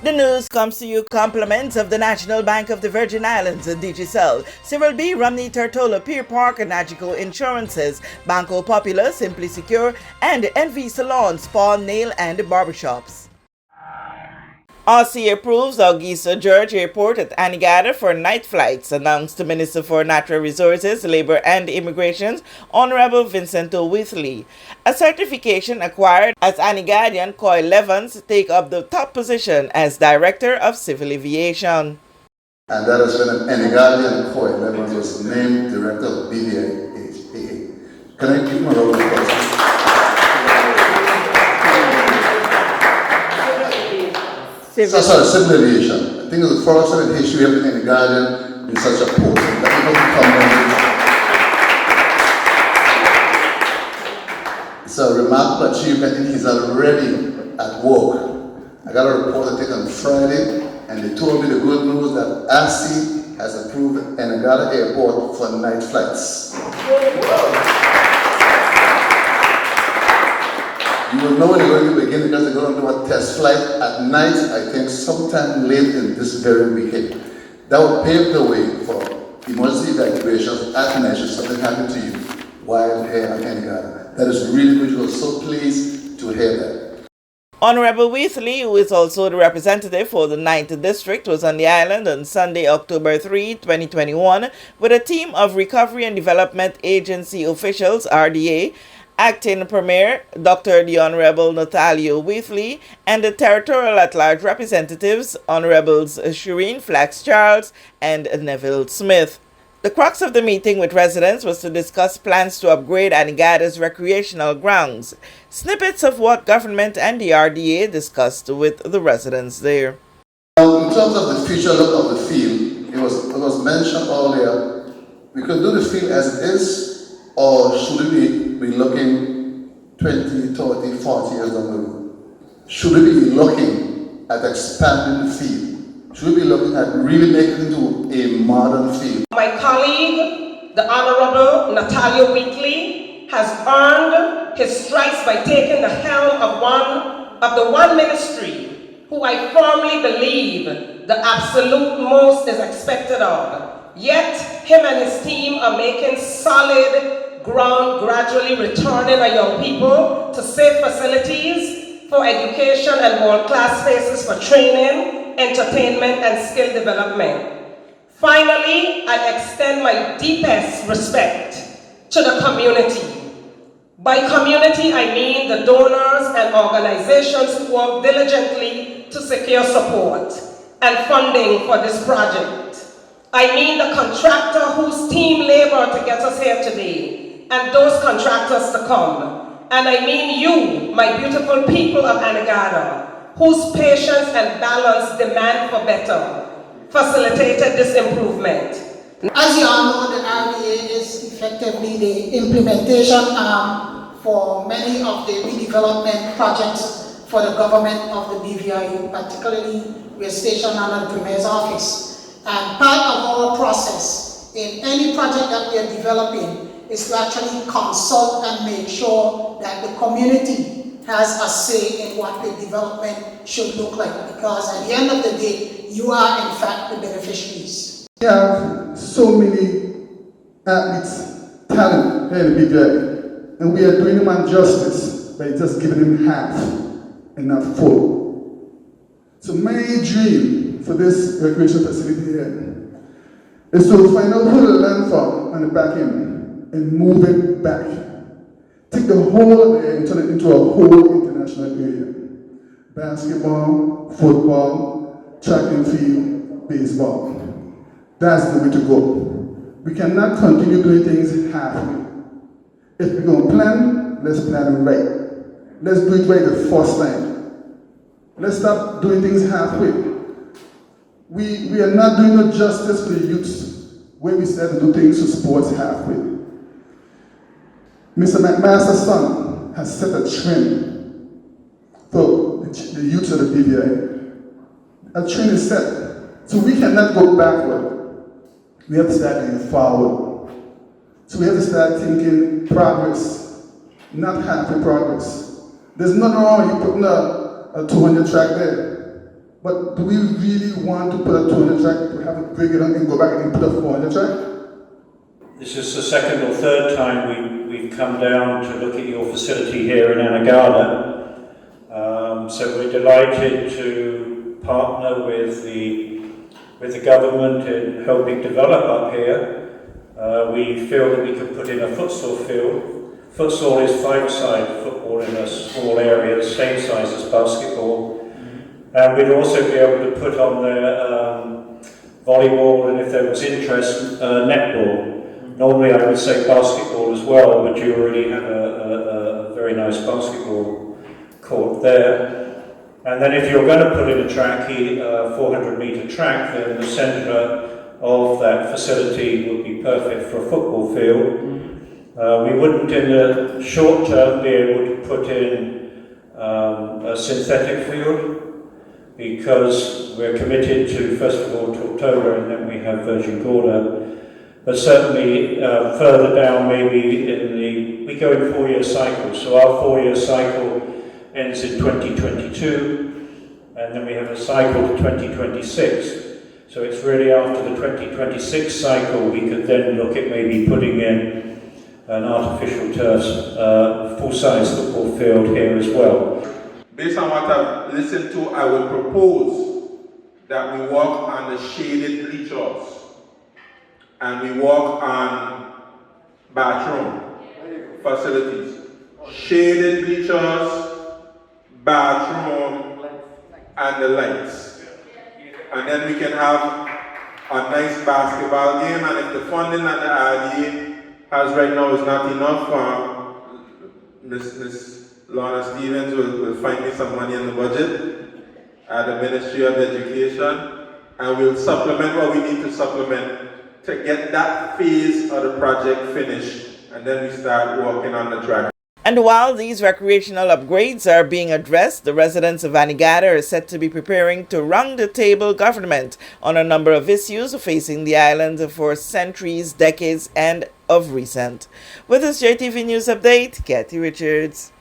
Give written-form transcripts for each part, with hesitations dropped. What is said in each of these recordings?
The news comes to you compliments of the National Bank of the Virgin Islands, Digicel, Cyril B. Romney Tortola, Pier Park, Nagico Insurances, Banco Popular, Simply Secure, and NV Salon, Spa, Nail, and Barbershops. RC approves Augusta George Airport at Anegada for night flights, announced the Minister for Natural Resources, Labour and Immigration, Honorable Vincento Wheatley. A certification acquired as Anegadian Coy Levens take up the top position as Director of Civil Aviation. And that is when an Anegadian Coy Levens was named Director of BVIA. Can I give him a round of applause? Civil aviation. I think it's the first time in history of any Guardian in such a post. It's a remarkable achievement, and he's already at work. I got a report I think on Friday, and they told me the good news that ASI has approved Anegada Airport for night flights. You will know when you're going to begin because they're going to do a test flight at night, I think sometime late in this very weekend. That will pave the way for emergency evacuations at night should something happen to you while here at Anegada. That is really good. We're so pleased to hear that. Honorable Wheatley, who is also the representative for the 9th District, was on the island on Sunday, October 3, 2021, with a team of Recovery and Development Agency officials, RDA, Acting Premier Dr. the Honorable Natalio Wheatley, and the Territorial at-Large Representatives, Honorables Shireen Flax-Charles and Neville Smith. The crux of the meeting with residents was to discuss plans to upgrade Anegada's recreational grounds, snippets of what government and the RDA discussed with the residents there. In terms of the future look of the field, it was mentioned earlier, we could do the field as it is, or should we be looking 20, 30, 40 years down the road? Should we be looking at expanding the field? Should we be looking at really making it into a modern field? My colleague, the Honorable Natalio Wheatley, has earned his stripes by taking the helm of the one ministry who I firmly believe the absolute most is expected of. Yet, him and his team are making solid ground, gradually returning our young people to safe facilities for education and world-class spaces for training, entertainment, and skill development. Finally, I extend my deepest respect to the community. By community, I mean the donors and organizations who work diligently to secure support and funding for this project. I mean the contractor whose team labored to get us here today, and those contractors to come. And I mean you, my beautiful people of Anegada, whose patience and balance demand for better, facilitated this improvement. As you all know, the RDA is effectively the implementation arm for many of the redevelopment projects for the government of the BVIU, particularly we are stationed under the Premier's office. And part of our process in any project that we are developing is to actually consult and make sure that the community has a say in what the development should look like, because at the end of the day, you are in fact the beneficiaries. We have so many athletes, talent here in the BVI, and we are doing them injustice by just giving them half and not full. So my dream for this recreation facility here is to find out who the landfall on the back end and move it back. Take the whole of it and turn it into a whole international area. Basketball, football, track and field, baseball. That's the way to go. We cannot continue doing things halfway. If we're going to plan, let's plan it right. Let's do it right the first time. Let's stop doing things halfway. We are not doing no justice to the youths when we start to do things to sports halfway. Mr. McMaster's son has set a trend for the youth of the BVI. A trend is set. So we cannot go backward. We have to start going forward. So we have to start thinking progress, not halfway progress. There's nothing wrong with you putting a 200 track there. But do we really want to put a 200 track, to have it break it down and go back and put a 400 track? This is the second or third time we've come down to look at your facility here in Anegada. So we're delighted to partner with the government in helping develop up here. We feel that we could put in a futsal field. Futsal is five-a-side football in a small area, the same size as basketball. And we'd also be able to put on there volleyball, and if there was interest, netball. Normally I would say basketball as well, but you already have a very nice basketball court there. And then if you're going to put in a track, a 400-metre track, then the centre of that facility would be perfect for a football field. We wouldn't in the short term be able to put in a synthetic field, because we're committed to, first of all, Tortola, and then we have Virgin Gorda. But certainly further down, maybe we go in 4-year cycles. So our 4-year cycle ends in 2022, and then we have a cycle to 2026. So it's really after the 2026 cycle we could then look at maybe putting in an artificial turf, full-size football field here as well. Based on what I've listened to, I would propose that we work on the shaded bleachers and we work on bathroom facilities. Shaded bleachers, bathroom, and the lights. And then we can have a nice basketball game, and if the funding that the RDA has right now is not enough, Miss Lorna Stevens will find me some money in the budget at the Ministry of Education, and we'll supplement what we need to supplement to get that phase of the project finished, and then we start working on the track. And while these recreational upgrades are being addressed, the residents of Anegada are set to be preparing to round-the-table government on a number of issues facing the island for centuries, decades, and of recent. With this JTV News Update, Kathy Richards.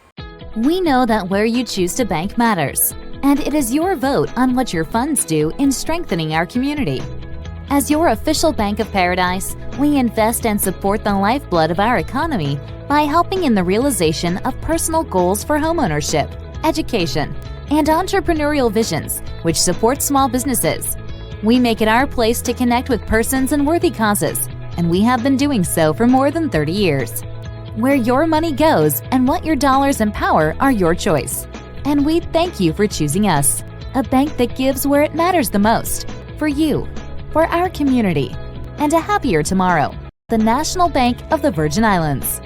We know that where you choose to bank matters, and it is your vote on what your funds do in strengthening our community. As your official Bank of Paradise, we invest and support the lifeblood of our economy by helping in the realization of personal goals for homeownership, education, and entrepreneurial visions, which support small businesses. We make it our place to connect with persons and worthy causes, and we have been doing so for more than 30 years. Where your money goes and what your dollars empower are your choice. And we thank you for choosing us, a bank that gives where it matters the most, for you, for our community, and a happier tomorrow. The National Bank of the Virgin Islands.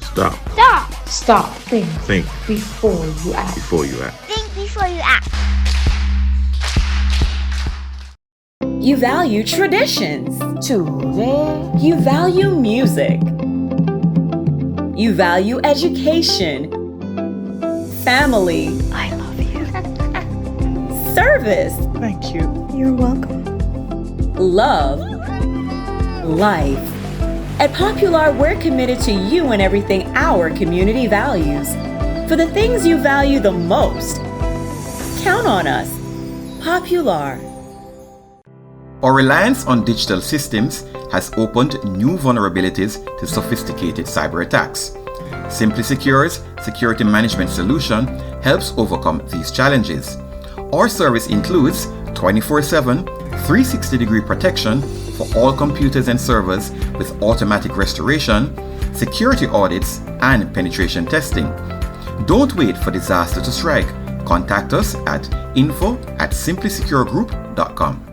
Stop. Stop. Stop. Think. Think. Before you act. Before you act. Think before you act. You value traditions. Today. You value music. You value education. Family. I love you. Service. Thank you. You're welcome. Love. Life. At Popular, we're committed to you and everything our community values. For the things you value the most, count on us. Popular. Our reliance on digital systems has opened new vulnerabilities to sophisticated cyber attacks. Simply Secure's security management solution helps overcome these challenges. Our service includes 24/7, 360-degree protection for all computers and servers with automatic restoration, security audits, and penetration testing. Don't wait for disaster to strike. Contact us at info@simplysecuregroup.com.